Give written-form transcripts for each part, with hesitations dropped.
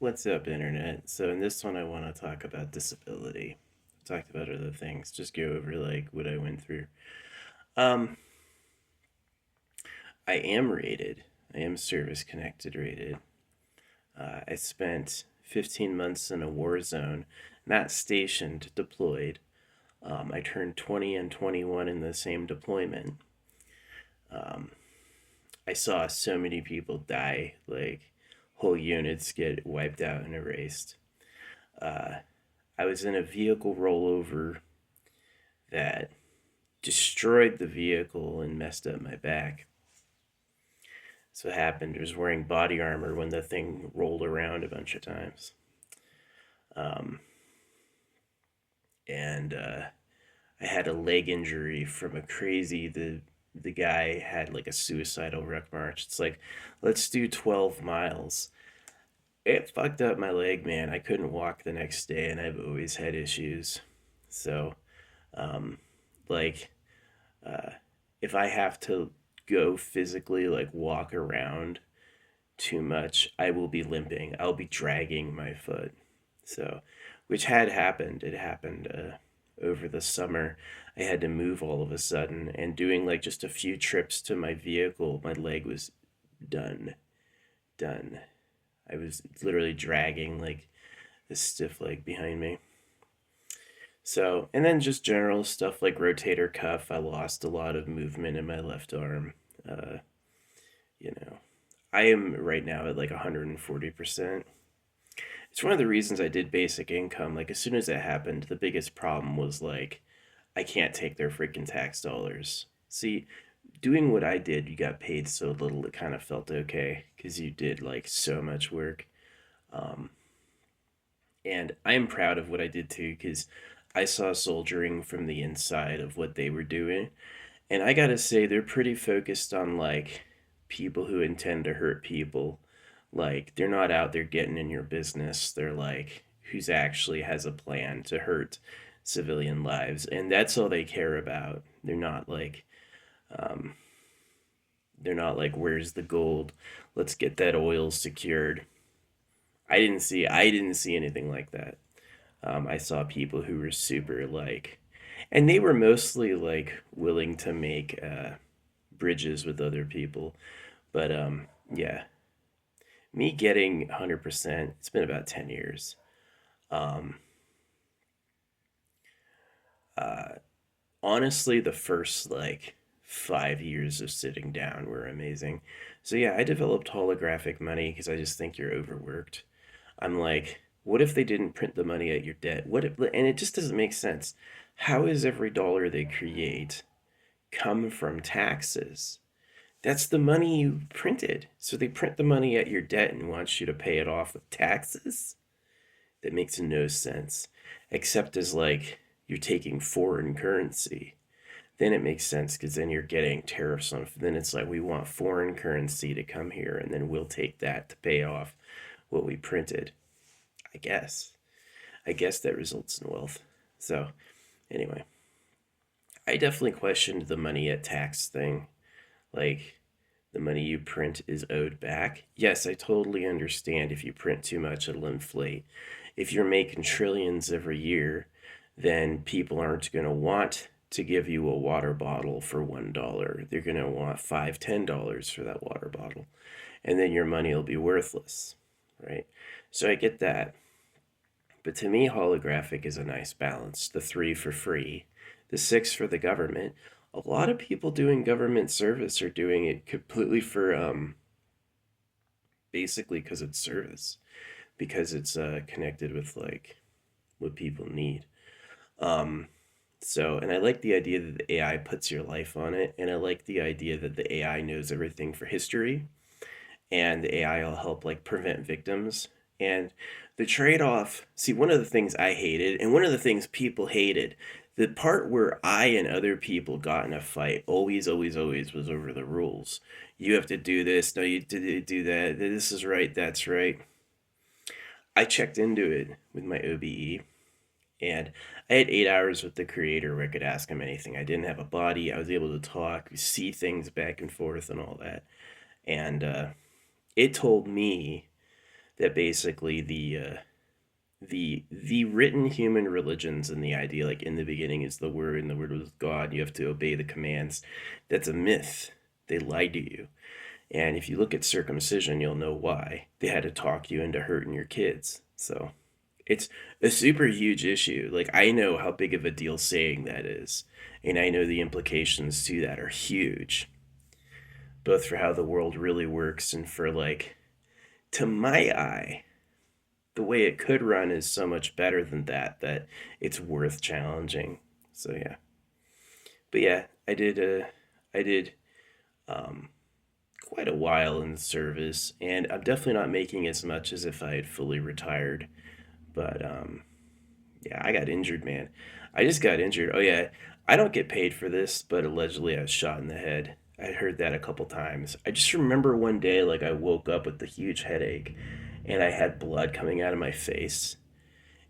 What's up, Internet? So, in this one, I want to talk about disability. I talked about other things, just go over like what I went through. Um, I am rated, I am service connected rated. I spent 15 months in a war zone, not stationed, deployed. I turned 20 and 21 in the same deployment. Um, I saw so many people die, like whole units get wiped out and erased. Uh, I was in a vehicle rollover that destroyed the vehicle and messed up my back. So what happened was wearing body armor when the thing rolled around a bunch of times. Um, and I had a leg injury from a crazy the guy had like a suicidal ruck march. It's like, let's do 12 miles. It fucked up my leg, man. I couldn't walk the next day, and I've always had issues. So, um, like, uh, if I have to go physically, like walk around too much, I will be limping. I'll be dragging my foot. So, which had happened. It happened over the summer. I had to move all of a sudden, and doing like just a few trips to my vehicle, my leg was done. Done. I was literally dragging like this stiff leg behind me. So, and then just general stuff like rotator cuff. I lost a lot of movement in my left arm. Uh, you know, I am right now at like 140%. It's one of the reasons I did basic income. Like, as soon as that happened, the biggest problem was like, I can't take their freaking tax dollars. See, doing what I did, you got paid so little, it kind of felt okay because you did like so much work. Um, and I am proud of what I did too because I saw soldiering from the inside of what they were doing. And I gotta say, they're pretty focused on like people who intend to hurt people. Like, they're not out there getting in your business. They're like, who's actually has a plan to hurt civilian lives. And that's all they care about. Um, they're not like, where's the gold? Let's get that oil secured. I didn't see anything like that. I saw people who were super like, and they were mostly like willing to make bridges with other people. But yeah, me getting 100%, it's been about 10 years. Um, uh, Honestly, the first like 5 years of sitting down were amazing. So yeah, I developed holographic money because I just think you're overworked. I'm like, what if they didn't print the money at your debt? What if, and it just doesn't make sense. How is every dollar they create come from taxes? That's the money you printed. So they print the money at your debt and want you to pay it off with taxes? That makes no sense. Except as like you're taking foreign currency. Then it makes sense because then you're getting tariffs on. Then it's like we want foreign currency to come here, and then we'll take that to pay off what we printed. I guess. I guess that results in wealth. So anyway, I definitely questioned the money at tax thing. Like, the money you print is owed back. Yes, I totally understand if you print too much, it'll inflate. If you're making trillions every year, then people aren't going to want to give you a water bottle for $1. They're going to want five, $10 for that water bottle. And then your money will be worthless, right? So I get that. But to me, holographic is a nice balance. The three for free, the six for the government. A lot of people doing government service are doing it completely for basically because it's service, because it's connected with like what people need. Um, so, and I like the idea that the AI puts your life on it, and I like the idea that the AI knows everything for history, and the AI will help like prevent victims. And the trade off, see, one of the things I hated, and one of the things people hated, the part where I and other people got in a fight always, always, always was over the rules. You have to do this, no, you do that, this is right, that's right. I checked into it with my OBE, and I had 8 hours with the creator where I could ask him anything. I didn't have a body, I was able to talk, see things back and forth, and all that. And it told me that basically the written human religions and the idea like in the beginning is the word and the word was God, you have to obey the commands. That's a myth. They lied to you. And if you look at circumcision, you'll know why. They had to talk you into hurting your kids. So it's a super huge issue. Like, I know how big of a deal saying that is. And I know the implications to that are huge, both for how the world really works and for, like, to my eye, the way it could run is so much better than that, that it's worth challenging. So, yeah. But yeah, I did, um, quite a while in service, and I'm definitely not making as much as if I had fully retired. But yeah, I got injured, man. I just got injured. Oh yeah, I don't get paid for this, but allegedly I was shot in the head. I heard that a couple times. I just remember one day, like I woke up with a huge headache, and I had blood coming out of my face,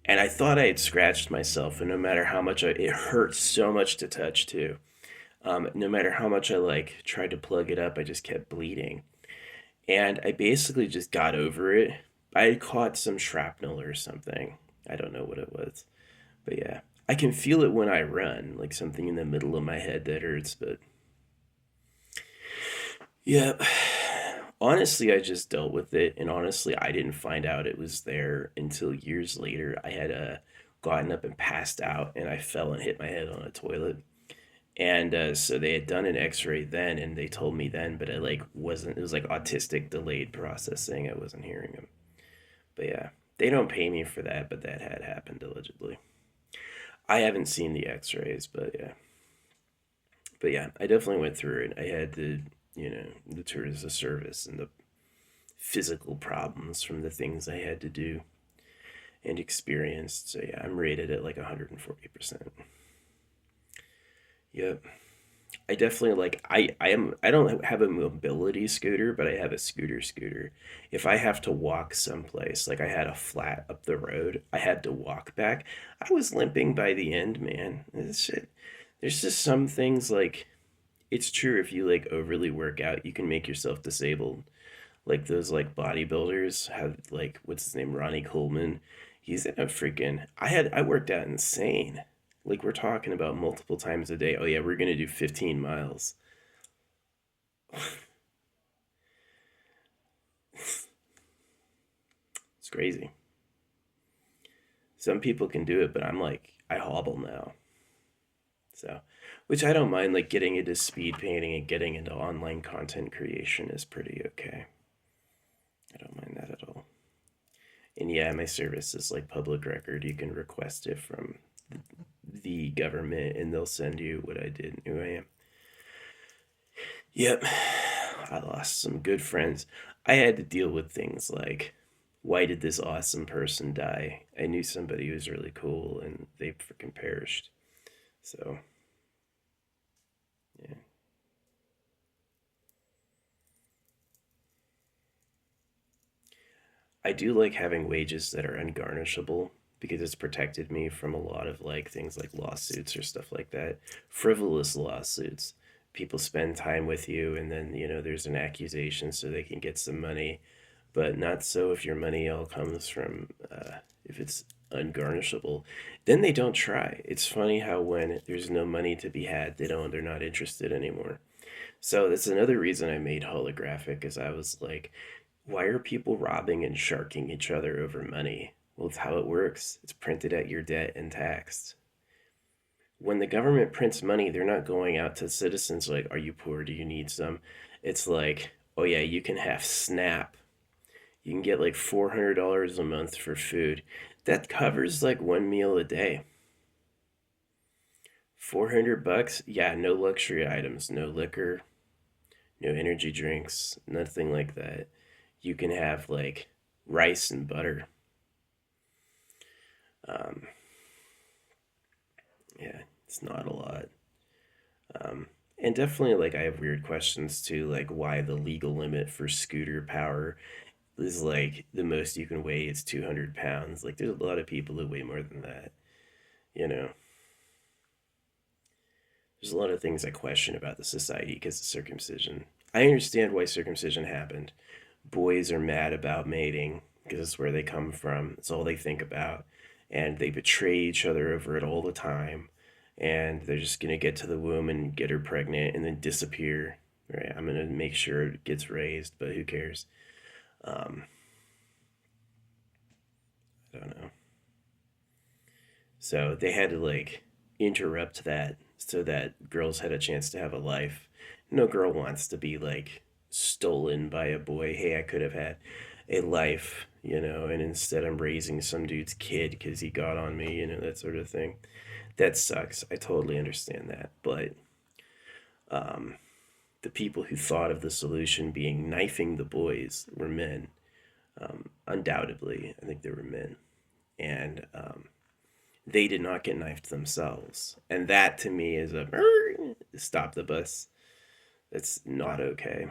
and I thought I had scratched myself. And no matter how much it hurt so much to touch too. No matter how much I like tried to plug it up, I just kept bleeding. And I basically just got over it. I had caught some shrapnel or something. I don't know what it was. But yeah, I can feel it when I run, like something in the middle of my head that hurts. But yeah, honestly, I just dealt with it. And honestly, I didn't find out it was there until years later. I had gotten up and passed out, and I fell and hit my head on a toilet. And so they had done an X-ray then, and they told me then, but it like wasn't. It was like autistic delayed processing. I wasn't hearing them. But yeah, they don't pay me for that, but that had happened allegedly. I haven't seen the X-rays, but yeah, I definitely went through it. I had the tours of service and the physical problems from the things I had to do and experienced. So yeah, I'm rated at like 140%. Yep. I definitely like I don't have a mobility scooter, but I have a scooter. If I have to walk someplace, like I had a flat up the road, I had to walk back. I was limping by the end, man. This shit. There's just some things like it's true if you like overly work out, you can make yourself disabled. Like those like bodybuilders have like what's his name, Ronnie Coleman. He's in a freaking I worked out insane. Like we're talking about multiple times a day. Oh yeah, we're gonna do 15 miles. It's crazy. Some people can do it, but I'm like, I hobble now. So, which I don't mind, like getting into speed painting and getting into online content creation is pretty okay. I don't mind that at all. And yeah, my service is like public record. You can request it from the government and they'll send you what I did and who I am. Yep, I lost some good friends. I had to deal with things like, why did this awesome person die? I knew somebody who was really cool and they freaking perished. So, yeah. I do like having wages that are ungarnishable because it's protected me from a lot of like things like lawsuits or stuff like that. Frivolous lawsuits. People spend time with you and then, there's an accusation so they can get some money, but not so if your money all comes from, if it's ungarnishable. Then they don't try. It's funny how when there's no money to be had, they're not interested anymore. So that's another reason I made holographic, is I was like, why are people robbing and sharking each other over money? Well, it's how it works. It's printed at your debt and taxed. When the government prints money, they're not going out to citizens like, are you poor? Do you need some? It's like, oh yeah, you can have SNAP. You can get like $400 a month for food. That covers like one meal a day. 400 bucks? Yeah, no luxury items, no liquor, no energy drinks, nothing like that. You can have like rice and butter. Um, yeah, it's not a lot. And definitely, like, I have weird questions too, like why the legal limit for scooter power is like the most you can weigh is 200 pounds. Like, there's a lot of people that weigh more than that. You know, there's a lot of things I question about the society because of circumcision. I understand why circumcision happened. Boys are mad about mating. because it's where they come from. It's all they think about. And they betray each other over it all the time. And they're just going to get to the womb and get her pregnant and then disappear. Right? I'm going to make sure it gets raised, but who cares? Um, I don't know. So they had to like interrupt that so that girls had a chance to have a life. No girl wants to be like stolen by a boy. Hey, I could have had a life, and instead I'm raising some dude's kid because he got on me, that sort of thing. That sucks. I totally understand that. But um, the people who thought of the solution being knifing the boys were men. Undoubtedly, I think they were men. And they did not get knifed themselves. And that to me is a stop the bus. That's not okay.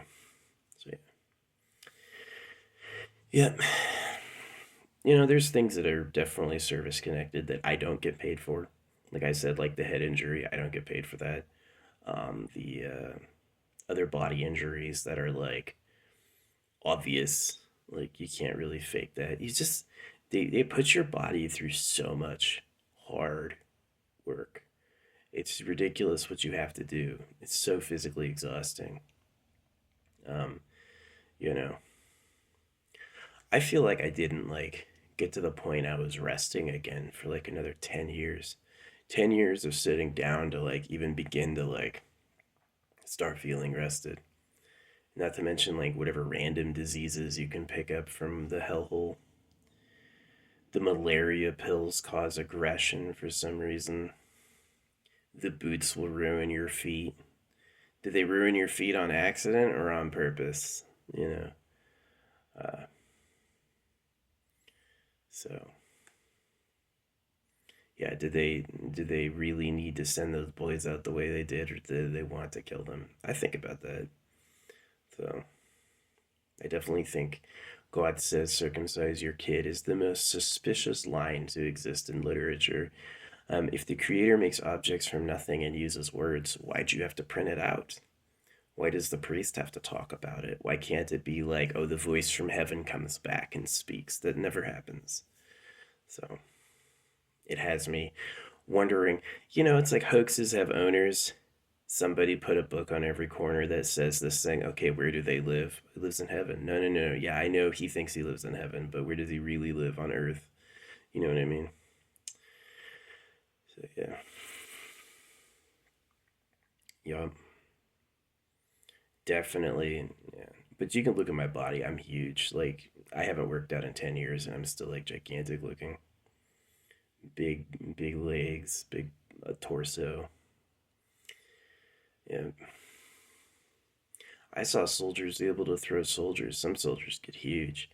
So, yeah. There's things that are definitely service connected that I don't get paid for. Like I said, like the head injury, I don't get paid for that. The other body injuries that are like obvious, like you can't really fake that. They put your body through so much hard work. It's ridiculous what you have to do. It's so physically exhausting. Um, you know, I feel like I didn't like get to the point I was resting again for like another 10 years. 10 years of sitting down to like even begin to like start feeling rested. Not to mention like whatever random diseases you can pick up from the hellhole. The malaria pills cause aggression for some reason. The boots will ruin your feet. Did they ruin your feet on accident or on purpose? You know. Uh, so yeah, did they really need to send those boys out the way they did, or did they want to kill them? I think about that. So I definitely think God says circumcise your kid is the most suspicious line to exist in literature. If the creator makes objects from nothing and uses words, why'd you have to print it out? Why does the priest have to talk about it? Why can't it be like, oh, the voice from heaven comes back and speaks? That never happens. So it has me wondering, it's like hoaxes have owners. Somebody put a book on every corner that says this thing. Okay, where do they live? He lives in heaven. No, no, no. Yeah, I know he thinks he lives in heaven, but where does he really live on earth? You know what I mean? So yeah, yeah, definitely. Yeah, but you can look at my body. I'm huge. Like I haven't worked out in 10 years, and I'm still like gigantic looking. Big, big legs, big torso. Yeah, I saw soldiers able to throw soldiers. Some soldiers get huge,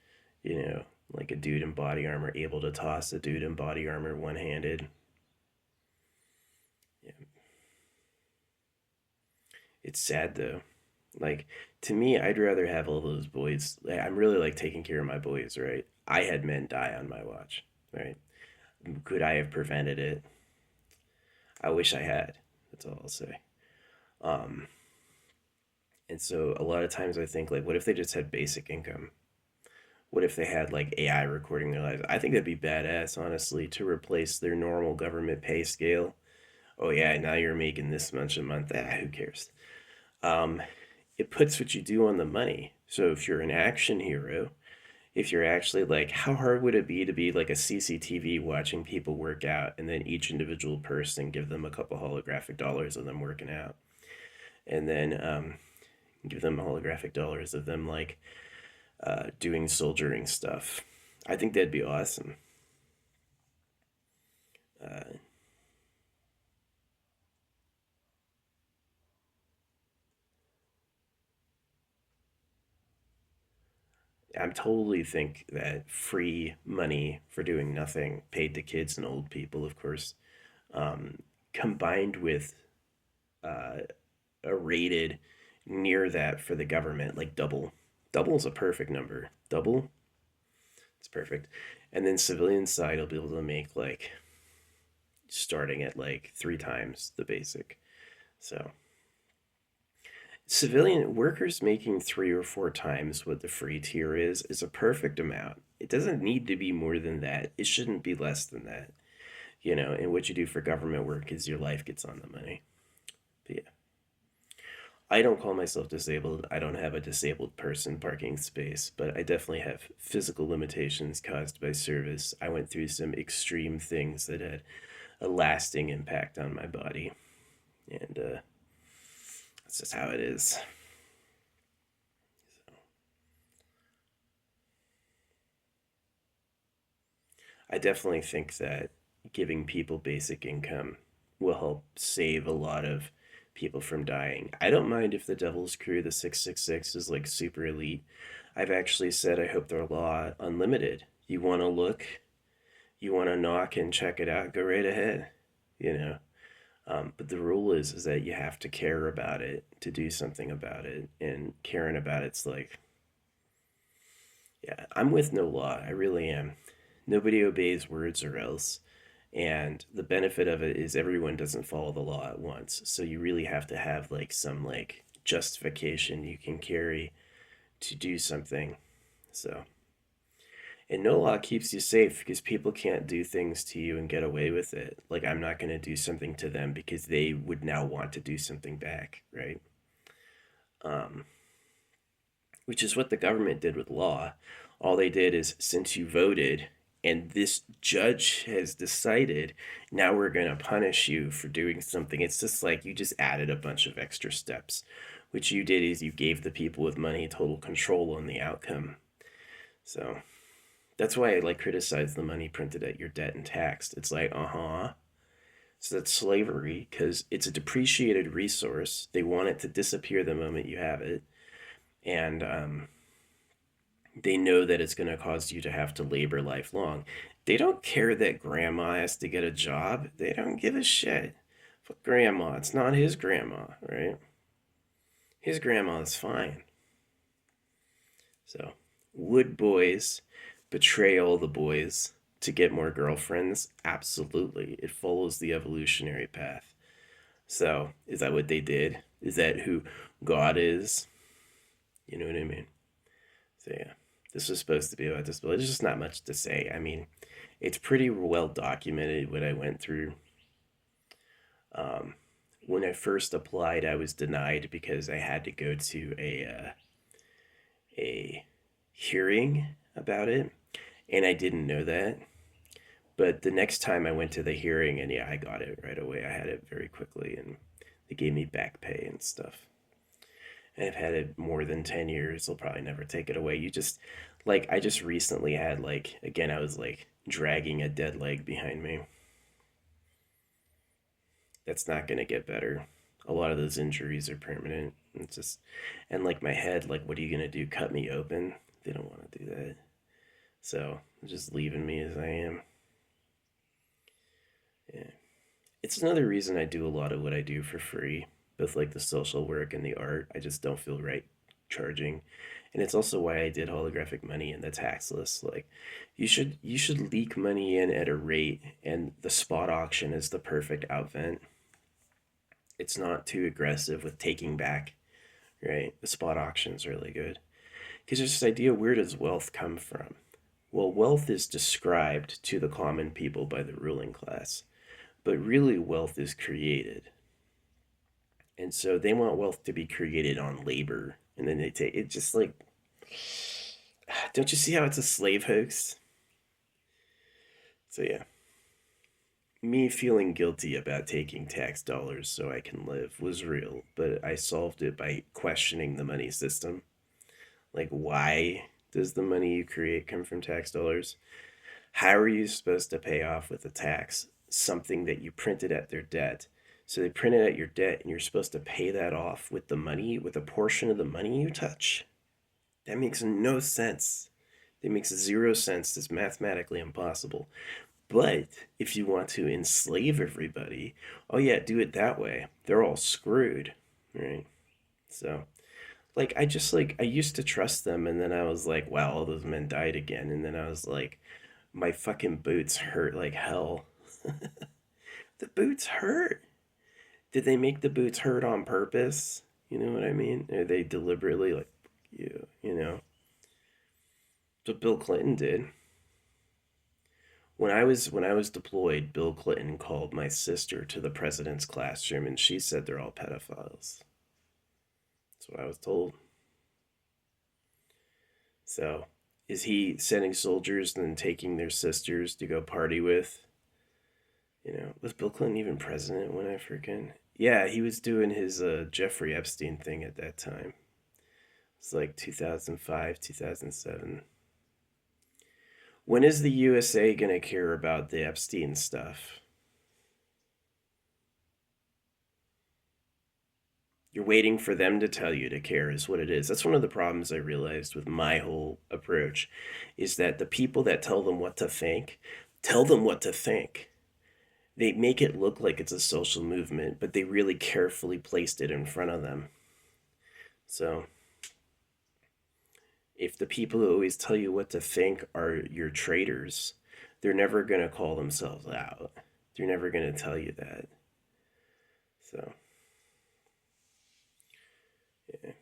like a dude in body armor able to toss a dude in body armor one handed. Yeah. It's sad though. Like, to me, I'd rather have all those boys. Like, I'm really like taking care of my boys, right? I had men die on my watch, right? Could I have prevented it? I wish I had. That's all I'll say. Um, and so a lot of times I think, like, what if they just had basic income? What if they had like AI recording their lives? I think that'd be badass, honestly, to replace their normal government pay scale. Oh yeah, now you're making this much a month. Who cares? Um, it puts what you do on the money. So if you're an action hero, if you're actually like, how hard would it be like a CCTV watching people work out and then each individual person give them a couple holographic dollars of them working out, and then give them holographic dollars of them like doing soldiering stuff. I think that'd be awesome. Uh, I totally think that free money for doing nothing, paid to kids and old people, of course, um, combined with uh, a rated near that for the government, like double. Double is a perfect number. Double, it's perfect. And then civilian side will be able to make like starting at like three times the basic. So civilian workers making three or four times what the free tier is a perfect amount. It doesn't need to be more than that. It shouldn't be less than that. And what you do for government work is your life gets on the money. But yeah, I don't call myself disabled. I don't have a disabled person parking space, but I definitely have physical limitations caused by service. I went through some extreme things that had a lasting impact on my body, and that's just how it is. I definitely think that giving people basic income will help save a lot of people from dying. I don't mind if the Devil's Crew, the 666, is like super elite. I've actually said I hope their law unlimited. You want to look, you want to knock and check it out, go right ahead. You know, but the rule is that you have to care about it to do something about it, and caring about it's like, yeah, I'm with no law. I really am. Nobody obeys words or else. And the benefit of it is everyone doesn't follow the law at once. So you really have to have like some like justification you can carry to do something. So, and no law keeps you safe because people can't do things to you and get away with it. Like I'm not going to do something to them because they would now want to do something back, right? Um, which is what the government did with law. All they did is, since you voted and this judge has decided, now we're going to punish you for doing something. It's just like you just added a bunch of extra steps. What you did is you gave the people with money total control on the outcome. So that's why I like criticize the money printed at your debt and taxed. It's like, So that's slavery because it's a depreciated resource. They want it to disappear the moment you have it. And they know that it's going to cause you to have to labor lifelong. They don't care that grandma has to get a job. They don't give a shit. Fuck grandma. It's not his grandma, right? His grandma is fine. So, would boys betray all the boys to get more girlfriends? Absolutely. It follows the evolutionary path. So, is that what they did? Is that who God is? You know what I mean? So, yeah. This was supposed to be about disability. There's just not much to say. I mean, it's pretty well documented what I went through. Um, when I first applied, I was denied because I had to go to a hearing about it, and I didn't know that. But the next time I went to the hearing, and yeah, I got it right away. I had it very quickly, and they gave me back pay and stuff. And I've had it more than 10 years. They'll probably never take it away. I just recently had, like, again, I was like dragging a dead leg behind me. That's not going to get better. A lot of those injuries are permanent. It's just, and like my head, like, what are you going to do? Cut me open? They don't want to do that. So, just leaving me as I am. Yeah. It's another reason I do a lot of what I do for free, both like the social work and the art. I just don't feel right charging. And it's also why I did holographic money and the taxless. Like you should leak money in at a rate, and the spot auction is the perfect outvent. It's not too aggressive with taking back, right? The spot auction's really good. Because there's this idea, where does wealth come from? Well, wealth is described to the common people by the ruling class, but really wealth is created. And so they want wealth to be created on labor. And then they take it, just like, don't you see how it's a slave hoax? So, yeah, me feeling guilty about taking tax dollars so I can live was real, but I solved it by questioning the money system. Like, why does the money you create come from tax dollars? How are you supposed to pay off with a tax something that you printed at their debt? So they print it at your debt, and you're supposed to pay that off with the money, with a portion of the money you touch? That makes no sense. It makes zero sense. It's mathematically impossible. But if you want to enslave everybody, oh yeah, do it that way. They're all screwed, right? So, I used to trust them, and then I was like, wow, all those men died again, and then I was like, my fucking boots hurt like hell. The boots hurt. Did they make the boots hurt on purpose? You know what I mean? Are they deliberately like, you know? But Bill Clinton did. When I was deployed, Bill Clinton called my sister to the president's classroom and she said they're all pedophiles. That's what I was told. So, is he sending soldiers and then taking their sisters to go party with? Was Bill Clinton even president when I forget? Yeah, he was doing his Jeffrey Epstein thing at that time. It's like 2005, 2007. When is the USA going to care about the Epstein stuff? You're waiting for them to tell you to care, is what it is. That's one of the problems I realized with my whole approach, is that the people that tell them what to think. They make it look like it's a social movement, but they really carefully placed it in front of them. So if the people who always tell you what to think are your traitors, they're never going to call themselves out. They're never going to tell you that. So, yeah.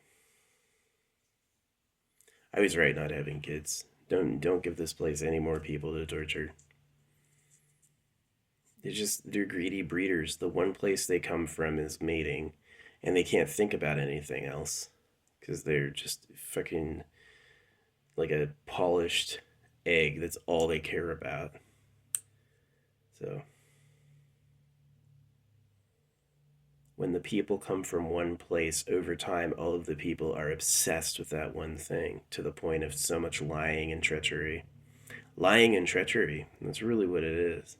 I was right not having kids. Don't give this place any more people to torture. They're greedy breeders. The one place they come from is mating, and they can't think about anything else because they're just fucking like a polished egg. That's all they care about. So when the people come from one place, over time, all of the people are obsessed with that one thing to the point of so much lying and treachery. Lying and treachery. That's really what it is.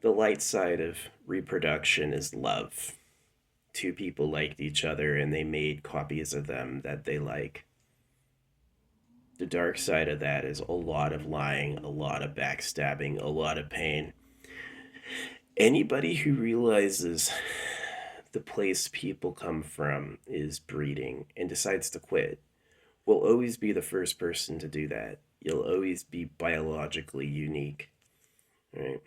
The light side of reproduction is love. Two people liked each other and they made copies of them that they like. The dark side of that is a lot of lying, a lot of backstabbing, a lot of pain. Anybody who realizes the place people come from is breeding and decides to quit will always be the first person to do that. You'll always be biologically unique, right?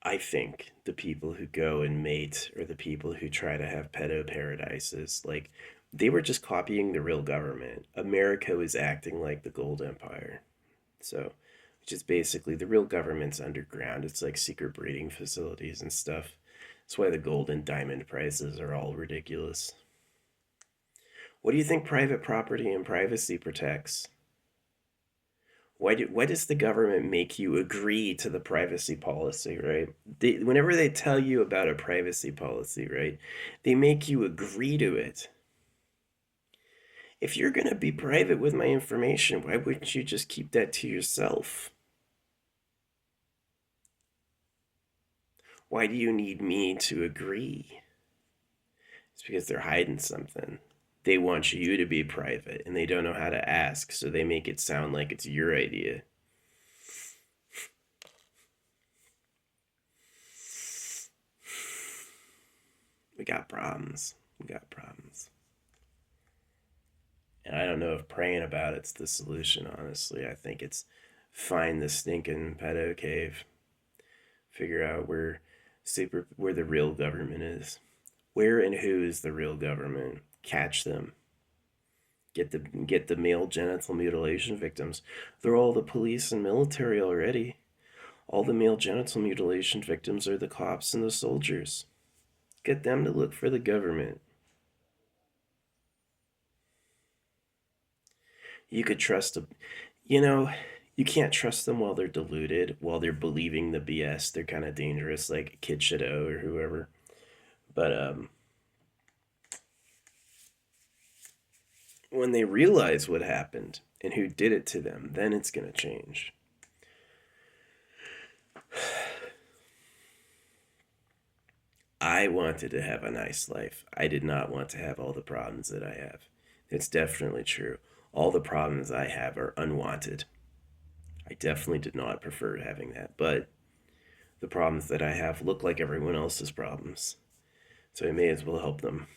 I think the people who go and mate or the people who try to have pedo paradises, like, they were just copying the real government. America was acting like the Gold Empire. So, which is basically the real government's underground. It's like secret breeding facilities and stuff. That's why the gold and diamond prices are all ridiculous. What do you think private property and privacy protects? Why does the government make you agree to the privacy policy, right? Whenever they tell you about a privacy policy, right, they make you agree to it. If you're going to be private with my information, why wouldn't you just keep that to yourself? Why do you need me to agree? It's because they're hiding something. They want you to be private and they don't know how to ask, so they make it sound like it's your idea. We got problems. We got problems. And I don't know if praying about it's the solution, honestly. I think it's find the stinking pedo cave, figure out where the real government is. Where and who is the real government? Catch them. Get the male genital mutilation victims. They're all the police and military already. All the male genital mutilation victims are the cops and the soldiers. Get them to look for the government. You could trust them. You know, you can't trust them while they're deluded, while they're believing the BS. They're kind of dangerous, like Kid Shadow or whoever. But when they realize what happened and who did it to them, then it's going to change. I wanted to have a nice life. I did not want to have all the problems that I have. It's definitely true. All the problems I have are unwanted. I definitely did not prefer having that, but the problems that I have look like everyone else's problems. So I may as well help them.